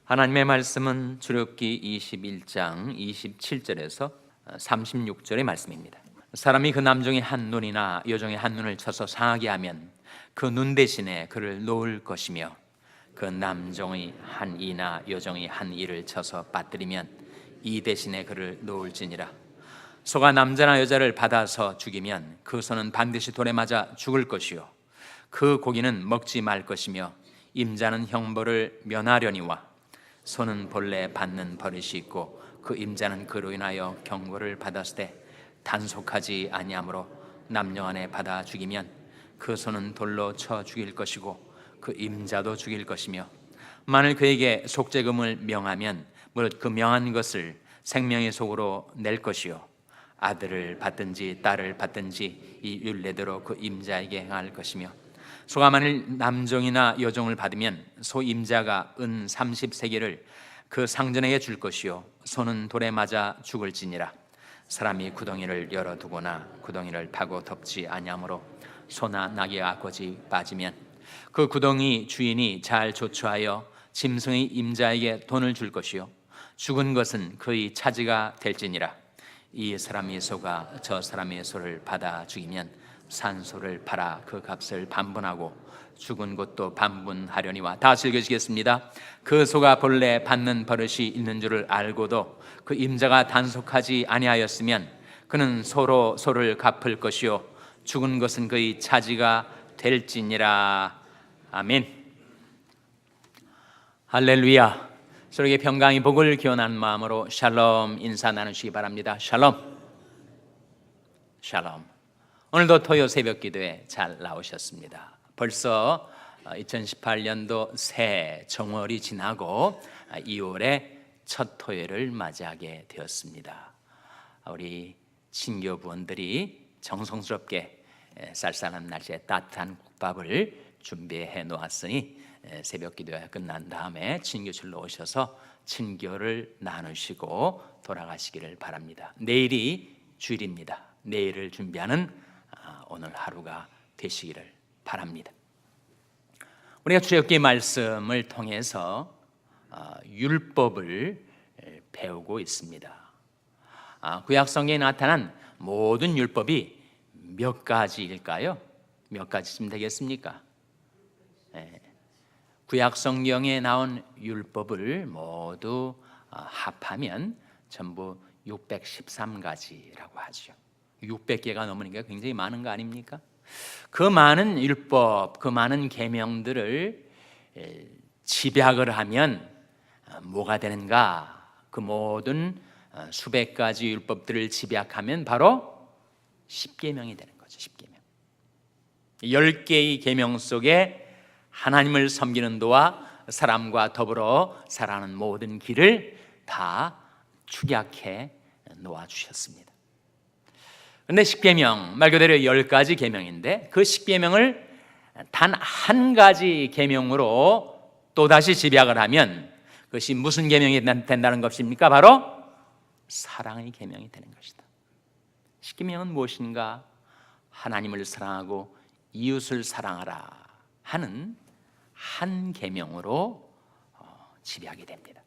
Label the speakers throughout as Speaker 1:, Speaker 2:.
Speaker 1: 하나님의 말씀은 출애굽기 21장 27절에서 36절의 말씀입니다. 사람이 그 남종의 한 눈이나 여종의 한 눈을 쳐서 상하게 하면 그 눈 대신에 그를 놓을 것이며, 그 남종의 한 이나 여종의 한 이를 쳐서 빠뜨리면 이 대신에 그를 놓을지니라. 소가 남자나 여자를 받아서 죽이면 그 소는 반드시 돌에 맞아 죽을 것이요 그 고기는 먹지 말 것이며, 임자는 형벌을 면하려니와 소는 본래 받는 버릇이 있고 그 임자는 그로 인하여 경고를 받았을 때 단속하지 아니하므로 남녀 안에 받아 죽이면 그 소는 돌로 쳐 죽일 것이고 그 임자도 죽일 것이며, 만일 그에게 속죄금을 명하면 무릇 그 명한 것을 생명의 속으로 낼 것이요 아들을 받든지 딸을 받든지 이 율례대로 그 임자에게 행할 것이며, 소가 만일 남종이나 여종을 받으면 소 임자가 은 30세겔을 그 상전에게 줄 것이요 소는 돌에 맞아 죽을지니라. 사람이 구덩이를 열어두거나 구덩이를 파고 덮지 아니하므로 소나 나귀가 거지 빠지면 그 구덩이 주인이 잘 조처하여 짐승의 임자에게 돈을 줄 것이요 죽은 것은 그의 차지가 될지니라. 이 사람의 소가 저 사람의 소를 받아 죽이면 산 소를 팔아 그 값을 반분하고 죽은 것도 반분하려니와. 다 읽으시겠습니다. 그 소가 본래 받는 버릇이 있는 줄을 알고도 그 임자가 단속하지 아니하였으면 그는 소로 소를 갚을 것이요 죽은 것은 그의 차지가 될지니라. 아멘. 할렐루야. 서로에게 평강의 복을 기원하는 마음으로 샬롬 인사 나누시기 바랍니다. 샬롬. 샬롬. 오늘도 토요 새벽 기도에 잘 나오셨습니다. 벌써 2018년도 새 정월이 지나고 2월의 첫 토요일을 맞이하게 되었습니다. 우리 친교 부원들이 정성스럽게 쌀쌀한 날씨에 따뜻한 국밥을 준비해 놓았으니 새벽 기도가 끝난 다음에 친교실로 오셔서 친교를 나누시고 돌아가시기를 바랍니다. 내일이 주일입니다. 내일을 준비하는 오늘 하루가 되시기를 바랍니다. 우리가 출애굽기 말씀을 통해서 율법을 배우고 있습니다. 구약 성경에 나타난 모든 율법이 몇 가지일까요? 몇 가지쯤 되겠습니까? 구약 성경에 나온 율법을 모두 합하면 전부 613가지라고 하죠. 600개가 넘으니까 굉장히 많은 거 아닙니까? 그 많은 율법, 그 많은 계명들을 집약을 하면 뭐가 되는가? 그 모든 수백 가지 율법들을 집약하면 바로 10계명이 되는 거죠. 10계명. 10개의 계명 속에 하나님을 섬기는 도와 사람과 더불어 살아가는 모든 길을 다 축약해 놓아주셨습니다. 그런데 10계명, 말 그대로 10가지 계명인데 그 10계명을 단 한 가지 계명으로 또다시 집약을 하면 그것이 무슨 계명이 된다는 것입니까? 바로 사랑의 계명이 되는 것이다. 10계명은 무엇인가? 하나님을 사랑하고 이웃을 사랑하라 하는 한 계명으로 집약이 됩니다.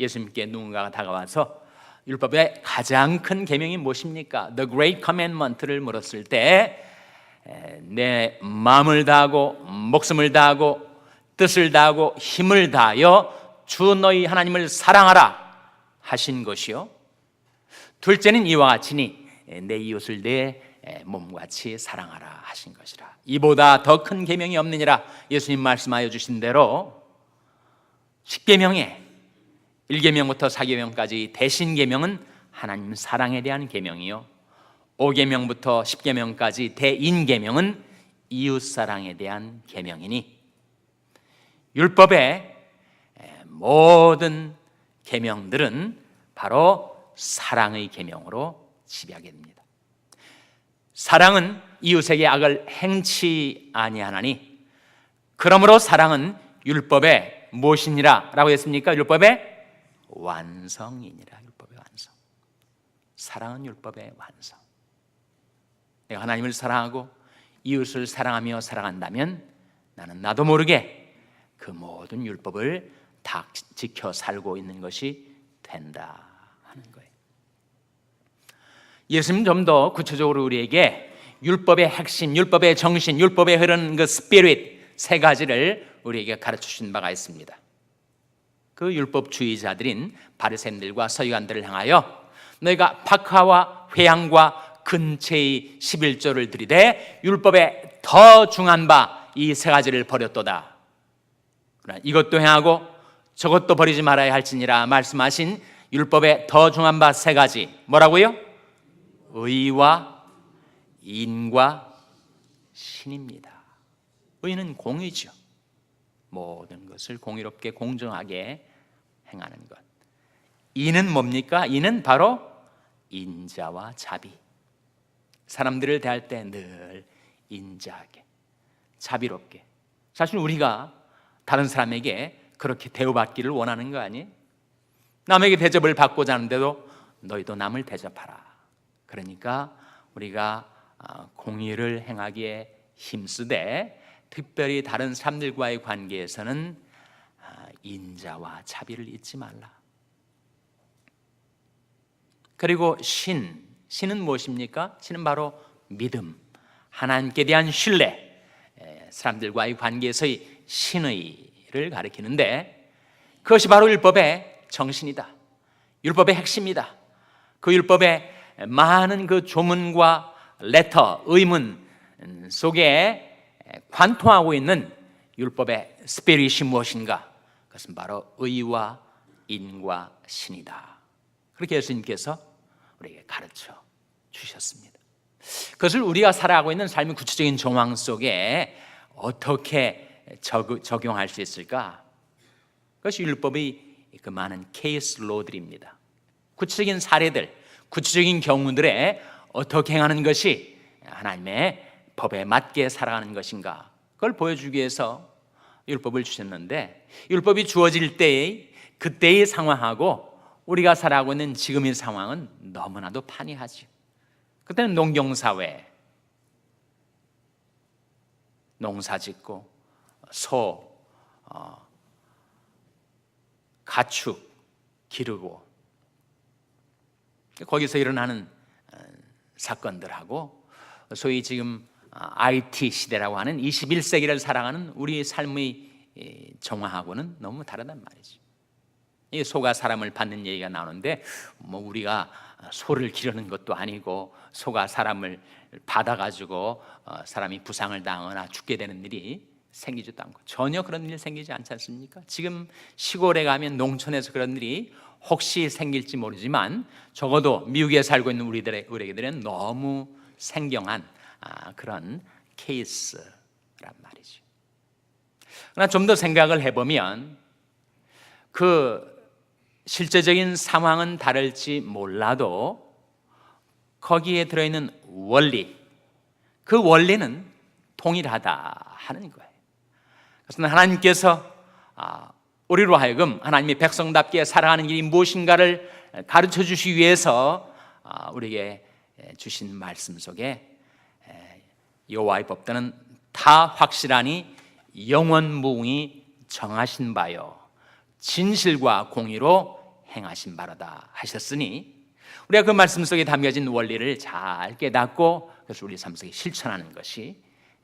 Speaker 1: 예수님께 누군가가 다가와서 율법의 가장 큰 계명이 무엇입니까? The Great Commandment를 물었을 때 내 마음을 다하고 목숨을 다하고 뜻을 다하고 힘을 다하여 주 너희 하나님을 사랑하라 하신 것이요, 둘째는 이와 같이니 내 이웃을 내 몸같이 사랑하라 하신 것이라. 이보다 더 큰 계명이 없느니라. 예수님 말씀하여 주신 대로 10계명에 1계명부터 4계명까지 대신 계명은 하나님 사랑에 대한 계명이요, 5계명부터 10계명까지 대인 계명은 이웃 사랑에 대한 계명이니 율법의 모든 계명들은 바로 사랑의 계명으로 집약이 됩니다. 사랑은 이웃에게 악을 행치 아니하나니 그러므로 사랑은 율법의 무엇이니라 라고 했습니까? 율법의 완성이니라. 율법의 완성. 사랑은 율법의 완성. 내가 하나님을 사랑하고 이웃을 사랑하며 살아간다면 나는 나도 모르게 그 모든 율법을 다 지켜 살고 있는 것이 된다 하는 거예요. 예수님 좀 더 구체적으로 우리에게 율법의 핵심, 율법의 정신, 율법에 흐르는 그 스피릿 세 가지를 우리에게 가르쳐 주신 바가 있습니다. 그 율법주의자들인 바리새인들과 서기관들을 향하여 너희가 박하와 회향과 근체의 11조를 들이되 율법에 더 중한 바 이 세 가지를 버렸도다. 그러나 이것도 행하고 저것도 버리지 말아야 할지니라 말씀하신 율법에 더 중한 바 세 가지 뭐라고요? 의와 인과 신입니다. 의는 공의죠. 모든 것을 공의롭게 공정하게 행하는 것. 인은 뭡니까? 인은 바로 인자와 자비. 사람들을 대할 때 늘 인자하게, 자비롭게. 사실 우리가 다른 사람에게 그렇게 대우받기를 원하는 거 아니에요? 남에게 대접을 받고자 하는데도 너희도 남을 대접하라. 그러니까 우리가 공의를 행하기에 힘쓰되 특별히 다른 사람들과의 관계에서는 인자와 자비를 잊지 말라. 그리고 신은 무엇입니까? 신은 바로 믿음, 하나님께 대한 신뢰, 사람들과의 관계에서의 신의를 가리키는데 그것이 바로 율법의 정신이다. 율법의 핵심이다. 그 율법의 많은 그 조문과 레터, 의문 속에 관통하고 있는 율법의 스피릿이 무엇인가? 그것은 바로 의와 인과 신이다. 그렇게 예수님께서 우리에게 가르쳐 주셨습니다. 그것을 우리가 살아가고 있는 삶의 구체적인 정황 속에 어떻게 적용할 수 있을까? 그것이 율법의 그 많은 케이스 로들입니다. 구체적인 사례들, 구체적인 경우들에 어떻게 행하는 것이 하나님의 법에 맞게 살아가는 것인가, 그걸 보여주기 위해서 율법을 주셨는데, 율법이 주어질 때의 그때의 상황하고 우리가 살아가고 있는 지금의 상황은 너무나도 판이하죠. 그때는 농경사회, 농사짓고 소, 가축 기르고 거기서 일어나는 사건들하고 소위 지금 IT 시대라고 하는 21세기를 살아가는 우리의 삶의 정화하고는 너무 다르단 말이죠. 이 소가 사람을 받는 얘기가 나오는데 뭐 우리가 소를 기르는 것도 아니고 소가 사람을 받아가지고 사람이 부상을 당하거나 죽게 되는 일이 생기지도 않고 전혀 그런 일이 생기지 않지 않습니까? 지금 시골에 가면 농촌에서 그런 일이 혹시 생길지 모르지만 적어도 미국에 살고 있는 우리들은 너무 생경한 그런 케이스란 말이죠. 그러나 좀 더 생각을 해보면 그 실제적인 상황은 다를지 몰라도 거기에 들어있는 원리, 그 원리는 동일하다 하는 거예요. 그래서 하나님께서 우리로 하여금 하나님의 백성답게 살아가는 길이 무엇인가를 가르쳐 주시기 위해서 우리에게 주신 말씀 속에 여호와의 법도는 다 확실하니 영원무궁히 정하신 바요 진실과 공의로 행하신 바로다 하셨으니 우리가 그 말씀 속에 담겨진 원리를 잘 깨닫고 그래서 우리 삶 속에 실천하는 것이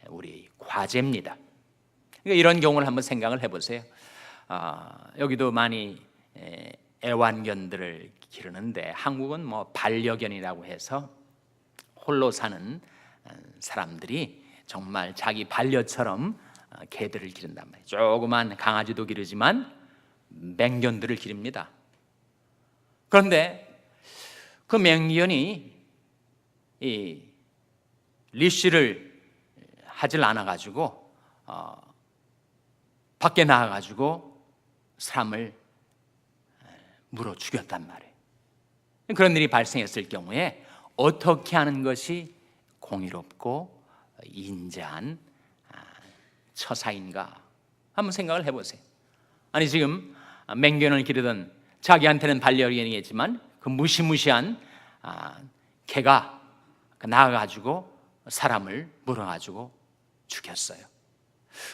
Speaker 1: 우리 과제입니다. 그러니까 이런 경우를 한번 생각을 해보세요. 여기도 많이 애완견들을 기르는데 한국은 뭐 반려견이라고 해서 홀로 사는 사람들이 정말 자기 반려처럼 개들을 기른단 말이에요. 조그만 강아지도 기르지만 맹견들을 기릅니다. 그런데 그 맹견이 이 리쉬를 하질 않아가지고 밖에 나가가지고 사람을 물어 죽였단 말이에요. 그런 일이 발생했을 경우에 어떻게 하는 것이 공의롭고 인자한 처사인가 한번 생각을 해보세요. 아니 지금 맹견을 기르던 자기한테는 반려견이겠지만 그 무시무시한 개가 나가가지고 사람을 물어가지고 죽였어요.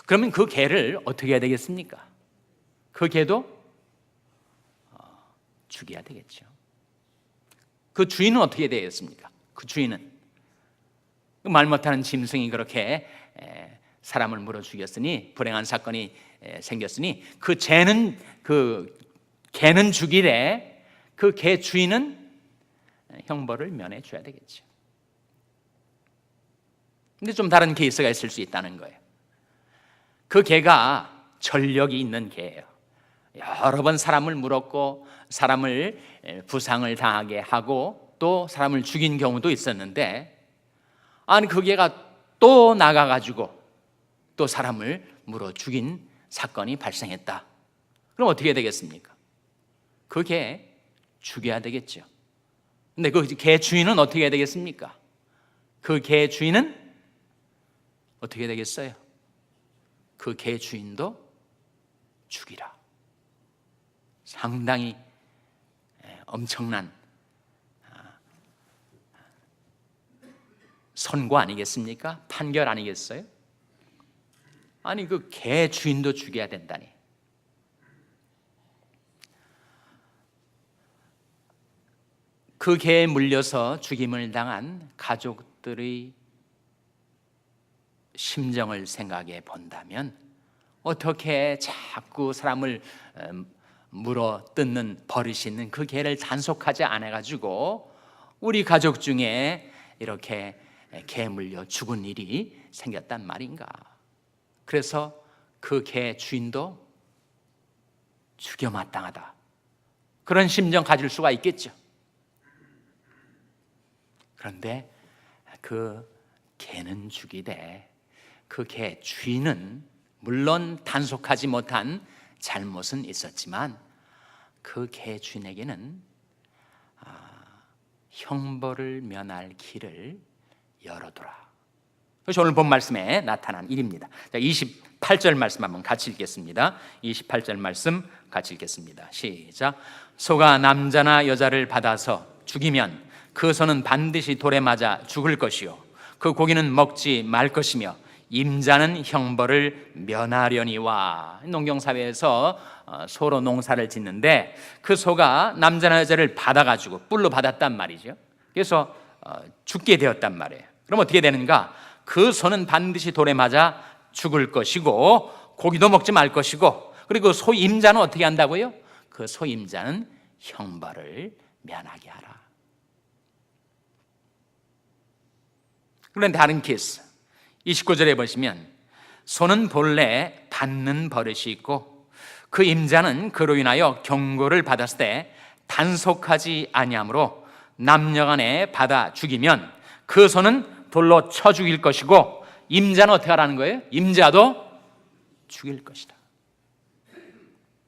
Speaker 1: 그러면 그 개를 어떻게 해야 되겠습니까? 그 개도 죽여야 되겠죠. 그 주인은 어떻게 되겠습니까? 그 주인은 말 못하는 짐승이 그렇게 사람을 물어 죽였으니, 불행한 사건이 생겼으니 그 개는 죽이래. 그 개 주인은 형벌을 면해 줘야 되겠죠. 근데 좀 다른 케이스가 있을 수 있다는 거예요. 그 개가 전력이 있는 개예요. 여러 번 사람을 물었고 사람을 부상을 당하게 하고 또 사람을 죽인 경우도 있었는데, 아니 그 개가 또 나가가지고 또 사람을 물어 죽인 사건이 발생했다. 그럼 어떻게 되겠습니까? 그 개 죽여야 되겠죠. 근데 그 개 주인은 어떻게 해야 되겠습니까? 그 개 주인은 어떻게 되겠어요? 그 개 주인도 죽이라. 상당히 엄청난 선고 아니겠습니까? 판결 아니겠어요? 아니 그 개 주인도 죽여야 된다니. 그 개에 물려서 죽임을 당한 가족들의 심정을 생각해 본다면 어떻게 자꾸 사람을 물어 뜯는 버릇이 있는 그 개를 단속하지 않아가지고 우리 가족 중에 이렇게 개 물려 죽은 일이 생겼단 말인가. 그래서 그 개 주인도 죽여 마땅하다, 그런 심정 가질 수가 있겠죠. 그런데 그 개는 죽이되 그 개 주인은 물론 단속하지 못한 잘못은 있었지만 그 개 주인에게는 형벌을 면할 길을 열어두라. 그것이 오늘 본 말씀에 나타난 일입니다. 28절 말씀 한번 같이 읽겠습니다. 28절 말씀 같이 읽겠습니다. 시작. 소가 남자나 여자를 받아서 죽이면 그 소는 반드시 돌에 맞아 죽을 것이요 그 고기는 먹지 말 것이며 임자는 형벌을 면하려니와. 농경사회에서 소로 농사를 짓는데 그 소가 남자나 여자를 받아가지고 뿔로 받았단 말이죠. 그래서 죽게 되었단 말이에요. 그럼 어떻게 되는가? 그 소는 반드시 돌에 맞아 죽을 것이고 고기도 먹지 말 것이고, 그리고 소 임자는 어떻게 한다고요? 그 소 임자는 형벌을 면하게 하라. 그런데 다른 케이스 29절에 보시면 소는 본래 받는 버릇이 있고 그 임자는 그로 인하여 경고를 받았을 때 단속하지 아니하므로 남녀간에 받아 죽이면 그 소는 돌로 쳐 죽일 것이고 임자는 어떻게 하라는 거예요? 임자도 죽일 것이다.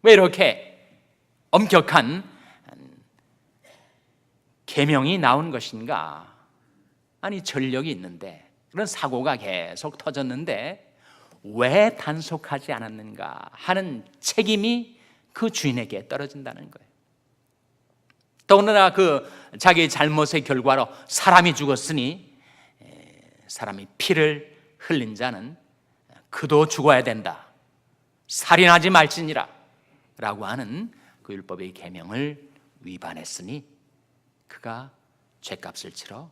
Speaker 1: 왜 이렇게 엄격한 계명이 나온 것인가? 아니 전력이 있는데, 그런 사고가 계속 터졌는데 왜 단속하지 않았는가 하는 책임이 그 주인에게 떨어진다는 거예요. 더군다나 그 자기의 잘못의 결과로 사람이 죽었으니 사람이 피를 흘린 자는 그도 죽어야 된다, 살인하지 말지니라 라고 하는 그 율법의 계명을 위반했으니 그가 죗값을 치러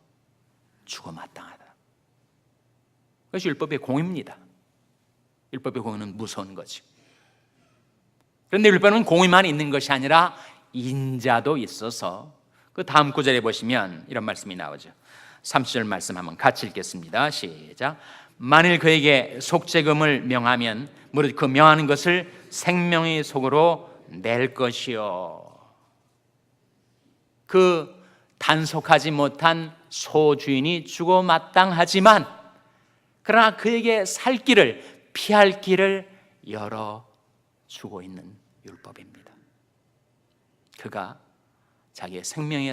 Speaker 1: 죽어 마땅하다. 그것이 율법의 공의입니다. 율법의 공의는 무서운 거지. 그런데 율법은 공의만 있는 것이 아니라 인자도 있어서 그 다음 구절에 보시면 이런 말씀이 나오죠. 30절 말씀 한번 같이 읽겠습니다. 시작. 만일 그에게 속죄금을 명하면 무릇 그 명하는 것을 생명의 속으로 낼 것이요. 그 단속하지 못한 소주인이 죽어 마땅하지만 그러나 그에게 살 길을, 피할 길을 열어주고 있는 율법입니다. 그가 자기의 생명의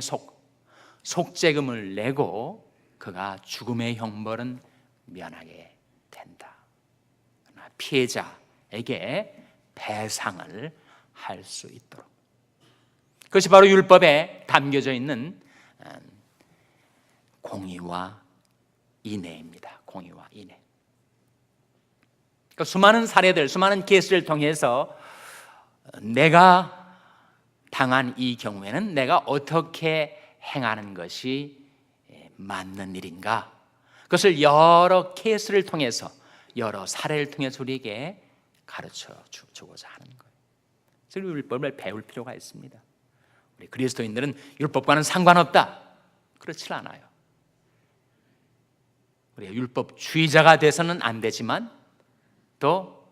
Speaker 1: 속죄금을 내고 그가 죽음의 형벌은 면하게 된다. 그러나 피해자에게 배상을 할 수 있도록. 그것이 바로 율법에 담겨져 있는 공의와 인애입니다. 공의와 인애. 그 수많은 사례들, 수많은 케이스를 통해서 내가 당한 이 경우에는 내가 어떻게 행하는 것이 맞는 일인가? 그것을 여러 케이스를 통해서, 여러 사례를 통해서 우리에게 가르쳐 주고자 하는 거예요. 그래서 율법을 배울 필요가 있습니다. 우리 그리스도인들은 율법과는 상관없다, 그렇지 않아요. 우리가 율법주의자가 돼서는 안 되지만 또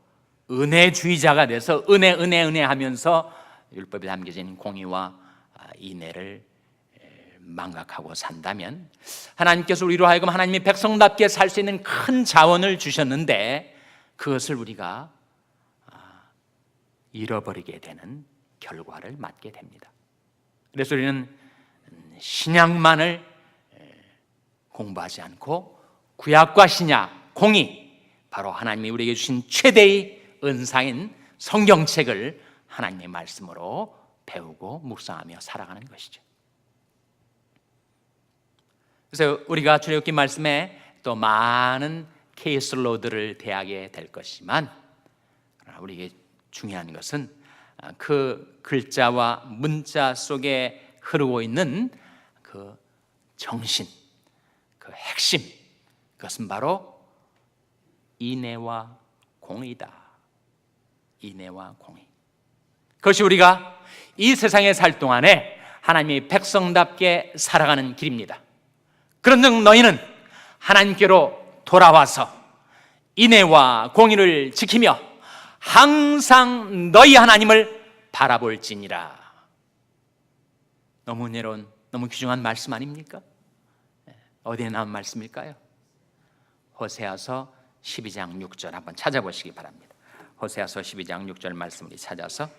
Speaker 1: 은혜주의자가 돼서 은혜 하면서 율법에 담겨진 공의와 인애를 망각하고 산다면 하나님께서 우리로 하여금 하나님의 백성답게 살 수 있는 큰 자원을 주셨는데 그것을 우리가 잃어버리게 되는 결과를 맞게 됩니다. 그래서 우리는 신약만을 공부하지 않고 구약과 신약, 공의, 바로 하나님이 우리에게 주신 최대의 은사인 성경책을 하나님의 말씀으로 배우고 묵상하며 살아가는 것이죠. 그래서 우리가 출애굽기 말씀에 또 많은 케이스로들을 대하게 될 것이지만 우리에게 중요한 것은 그 글자와 문자 속에 흐르고 있는 그 정신, 그 핵심, 그것은 바로 인애와 공의다. 인애와 공의. 그것이 우리가 이 세상에 살 동안에 하나님의 백성답게 살아가는 길입니다. 그런즉 너희는 하나님께로 돌아와서 인애와 공의를 지키며 항상 너희 하나님을 바라볼지니라. 너무 은혜로운, 너무 귀중한 말씀 아닙니까? 어디에 나온 말씀일까요? 호세아서 12장 6절 한번 찾아보시기 바랍니다. 호세아서 12장 6절 말씀을 찾아서,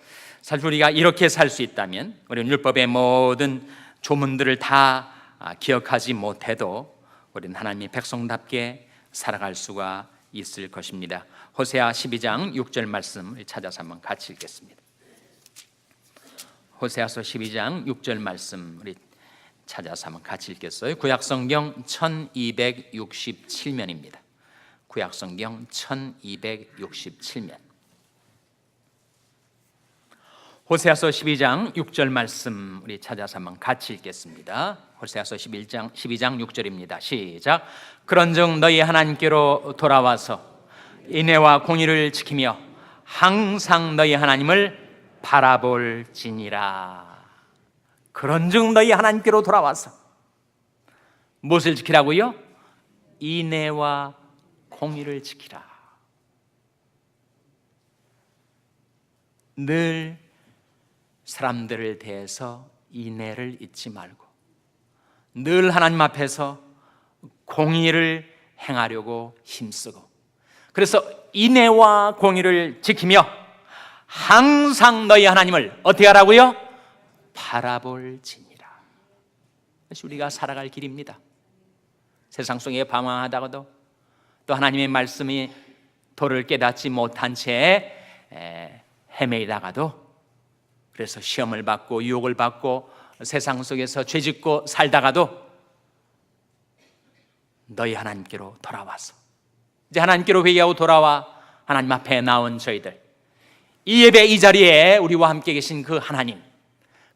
Speaker 1: 사실 우리가 이렇게 살 수 있다면 우리는 율법의 모든 조문들을 다 기억하지 못해도 우리는 하나님의 백성답게 살아갈 수가 있을 것입니다. 호세아 12장 6절 말씀을 찾아서 한번 같이 읽겠습니다. 호세아서 12장 6절 말씀 우리 찾아서 한번 같이 읽겠어요. 구약성경 1267면입니다. 구약성경 1267면. 호세아서 12장 6절 말씀 우리 찾아서 한번 같이 읽겠습니다. 호세아서 12장 6절입니다. 시작. 그런즉 너희 하나님께로 돌아와서 인애와 공의를 지키며 항상 너희 하나님을 바라볼지니라. 그런즉 너희 하나님께로 돌아와서 무엇을 지키라고요? 인애와 공의를 지키라. 늘 사람들을 대해서 인애를 잊지 말고 늘 하나님 앞에서 공의를 행하려고 힘쓰고, 그래서 인애와 공의를 지키며 항상 너희 하나님을 어떻게 하라고요? 바라볼지니라. 그것이 우리가 살아갈 길입니다. 세상 속에 방황하다가도 또 하나님의 말씀이 도를 깨닫지 못한 채 헤매다가도, 그래서 시험을 받고 유혹을 받고 세상 속에서 죄짓고 살다가도 너희 하나님께로 돌아와서, 이제 하나님께로 회개하고 돌아와 하나님 앞에 나온 저희들, 이 예배 이 자리에 우리와 함께 계신 그 하나님,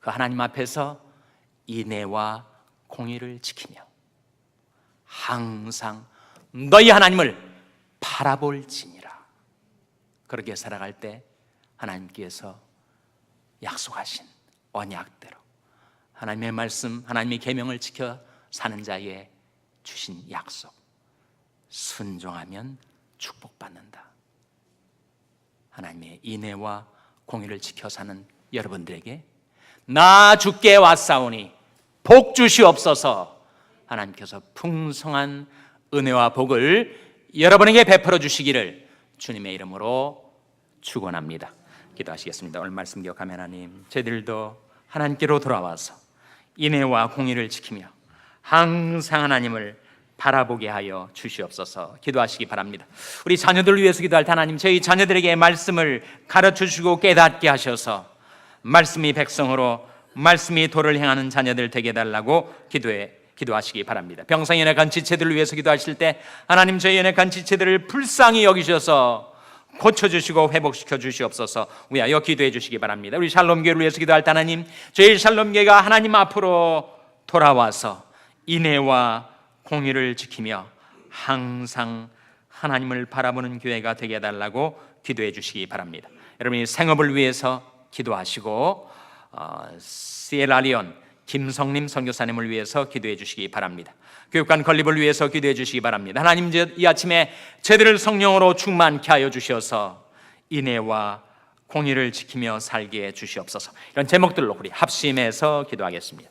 Speaker 1: 그 하나님 앞에서 인애와 공의를 지키며 항상 너희 하나님을 바라볼지니라. 그렇게 살아갈 때 하나님께서 약속하신 언약대로 하나님의 말씀, 하나님의 계명을 지켜 사는 자에게 주신 약속, 순종하면 축복받는다. 하나님의 인애와 공의를 지켜 사는 여러분들에게 나 주께 왔사오니 복 주시옵소서. 하나님께서 풍성한 은혜와 복을 여러분에게 베풀어 주시기를 주님의 이름으로 축원합니다. 기도하시겠습니다. 오늘 말씀 기억하며 하나님, 저희들도 하나님께로 돌아와서 인애와 공의를 지키며 항상 하나님을 바라보게 하여 주시옵소서. 기도하시기 바랍니다. 우리 자녀들을 위해서 기도할 때 하나님, 저희 자녀들에게 말씀을 가르쳐주시고 깨닫게 하셔서 말씀이 백성으로, 말씀이 도를 행하는 자녀들 되게 해달라고 기도하시기 바랍니다. 병상에 연약한 지체들을 위해서 기도하실 때 하나님, 저희 연약한 지체들을 불쌍히 여기셔서 고쳐주시고 회복시켜 주시옵소서 위하여 기도해 주시기 바랍니다. 우리 샬롬교회를 위해서 기도할 때 하나님, 저희 샬롬교회가 하나님 앞으로 돌아와서 인애와 공의를 지키며 항상 하나님을 바라보는 교회가 되게 해달라고 기도해 주시기 바랍니다. 여러분이 생업을 위해서 기도하시고 시에라리온 김성림 선교사님을 위해서 기도해 주시기 바랍니다. 교육관 건립을 위해서 기도해 주시기 바랍니다. 하나님, 이 아침에 저희들을 성령으로 충만케 하여 주셔서 인애와 공의를 지키며 살게 해 주시옵소서. 이런 제목들로 우리 합심해서 기도하겠습니다.